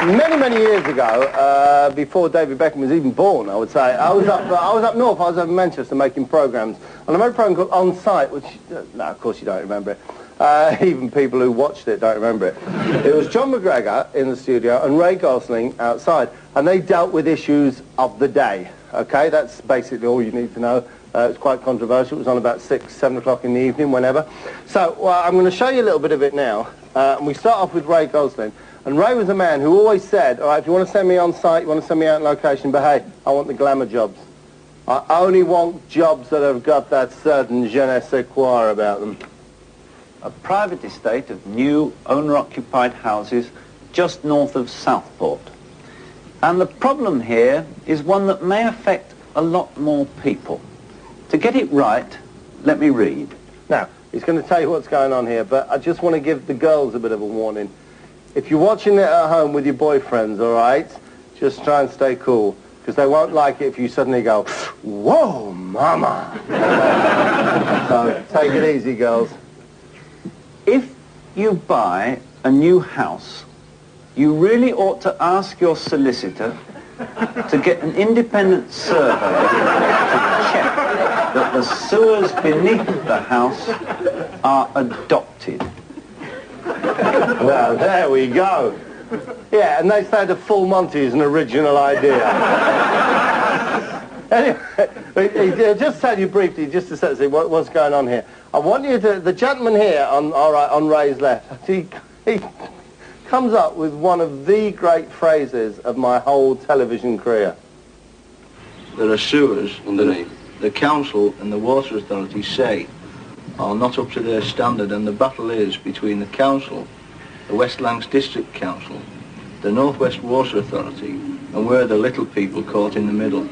Many years ago, before David Beckham was even born, I would say, I was up north. I was over in Manchester making programmes, and I made a programme called Onsite, which, no, of course you don't remember it. Even people who watched it don't remember it. It was John McGregor in the studio and Ray Gosling outside, and they dealt with issues of the day. Okay, that's basically all you need to know. It's quite controversial. It was on about 6, 7 o'clock in the evening, whenever. So, well, I'm going to show you a little bit of it now. And we start off with Ray Gosling. And Ray was a man who always said, all right, if you want to send me on site, you want to send me out in location, but hey, I want the glamour jobs. I only want jobs that have got that certain je ne sais quoi about them. A private estate of new owner-occupied houses just north of Southport. And the problem here is one that may affect a lot more people. To get it right, let me read. Now, he's going to tell you what's going on here, but I just want to give the girls a bit of a warning. If you're watching it at home with your boyfriends, all right, just try and stay cool, because they won't like it if you suddenly go, whoa, mama. So take it easy, girls. If you buy a new house, you really ought to ask your solicitor to get an independent surveyor to check that the sewers beneath the house are adopted. Well, there we go. Yeah, and they say the full Monty is an original idea. Anyway, just tell you briefly, just to see what's going on here. I want you to, the gentleman here on Ray's left, he comes up with one of the great phrases of my whole television career. There are sewers underneath. The council and the water authority say are not up to their standard, and the battle is between the council, the West Lancs District Council, the North West Water Authority, and we're the little people caught in the middle.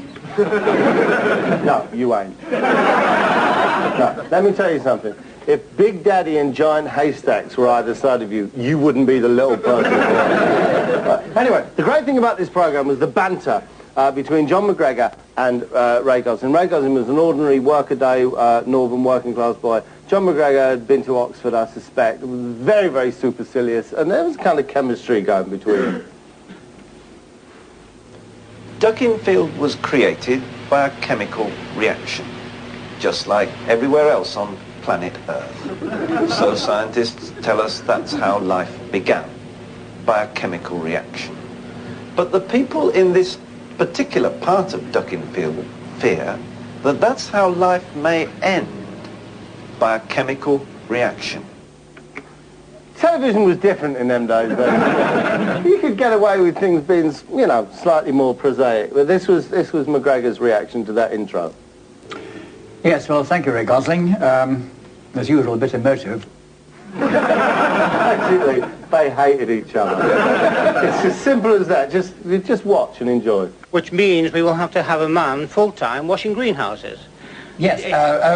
No, you ain't. No, let me tell you something. If Big Daddy and Giant Haystacks were either side of you, you wouldn't be the little person. Anyway, the great thing about this programme was the banter between John McGregor and Ray Gosling. Ray Gosling was an ordinary workaday northern working class boy. John McGregor had been to Oxford, I suspect. It was very supercilious, and there was kind of chemistry going between them. Duckingfield was created by a chemical reaction, just like everywhere else on planet Earth. So scientists tell us that's how life began, by a chemical reaction. But the people in this particular part of Duckingfield fear that that's how life may end, by a chemical reaction. Television was different in them days, but you could get away with things being, you know, slightly more prosaic. But this was McGregor's reaction to that intro. Yes, well, thank you, Ray Gosling. As usual, a bit emotive. Actually, they hated each other. It's as simple as that. Just watch and enjoy. Which means we will have to have a man full-time washing greenhouses. Yes,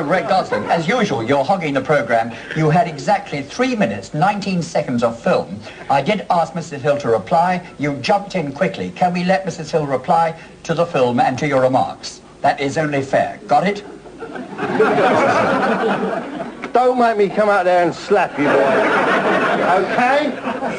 Ray Gosling, as usual, you're hogging the programme. You had exactly 3 minutes, 19 seconds of film. I did ask Mrs. Hill to reply. You jumped in quickly. Can we let Mrs. Hill reply to the film and to your remarks? That is only fair. Got it? Don't make me come out there and slap you, boy. Okay?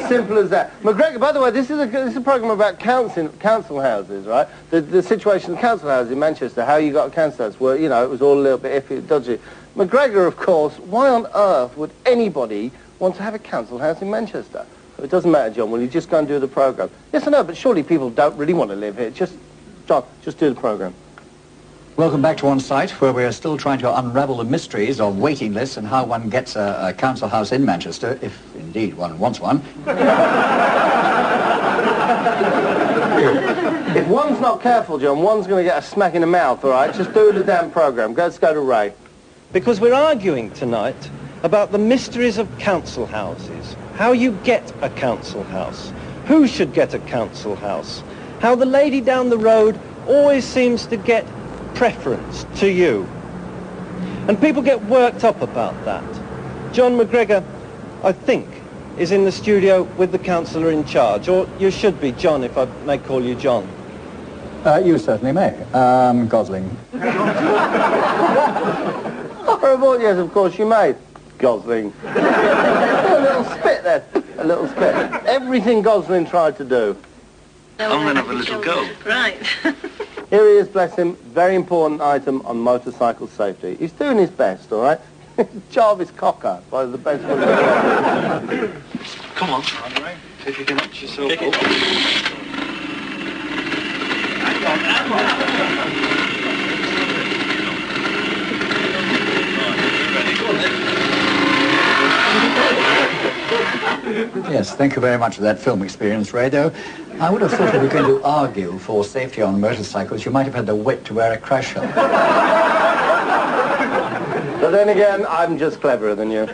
Simple as that. McGregor, by the way, this is a programme about council houses, right? The situation of council houses in Manchester, how you got council houses, well, you know, it was all a little bit iffy, dodgy. McGregor, of course, why on earth would anybody want to have a council house in Manchester? It doesn't matter, John, will you just go and do the programme? Yes, I know, but surely people don't really want to live here. John, just do the programme. Welcome back to Onsite, where we are still trying to unravel the mysteries of waiting lists and how one gets a council house in Manchester, if indeed one wants one. If one's not careful, John, one's going to get a smack in the mouth, all right? Just do the damn programme. Let's go to Ray. Because we're arguing tonight about the mysteries of council houses, how you get a council house, who should get a council house, how the lady down the road always seems to get preference to you. And people get worked up about that. John McGregor, I think, is in the studio with the councillor in charge, or you should be, John, if I may call you John. You certainly may. Gosling. Horrible, yes, of course you may. Gosling. A little spit there. A little spit. Everything Gosling tried to do, I'm going to have a little go. Right. Here he is, bless him, very important item on motorcycle safety. He's doing his best, all right? Jarvis Cocker, by the best one in the world. Come on, Ray. If you can hitch yourself up. Yes, thank you very much for that film experience, Ray, though. I would have thought if you were going to argue for safety on motorcycles, you might have had the wit to wear a crash helmet. But then again, I'm just cleverer than you.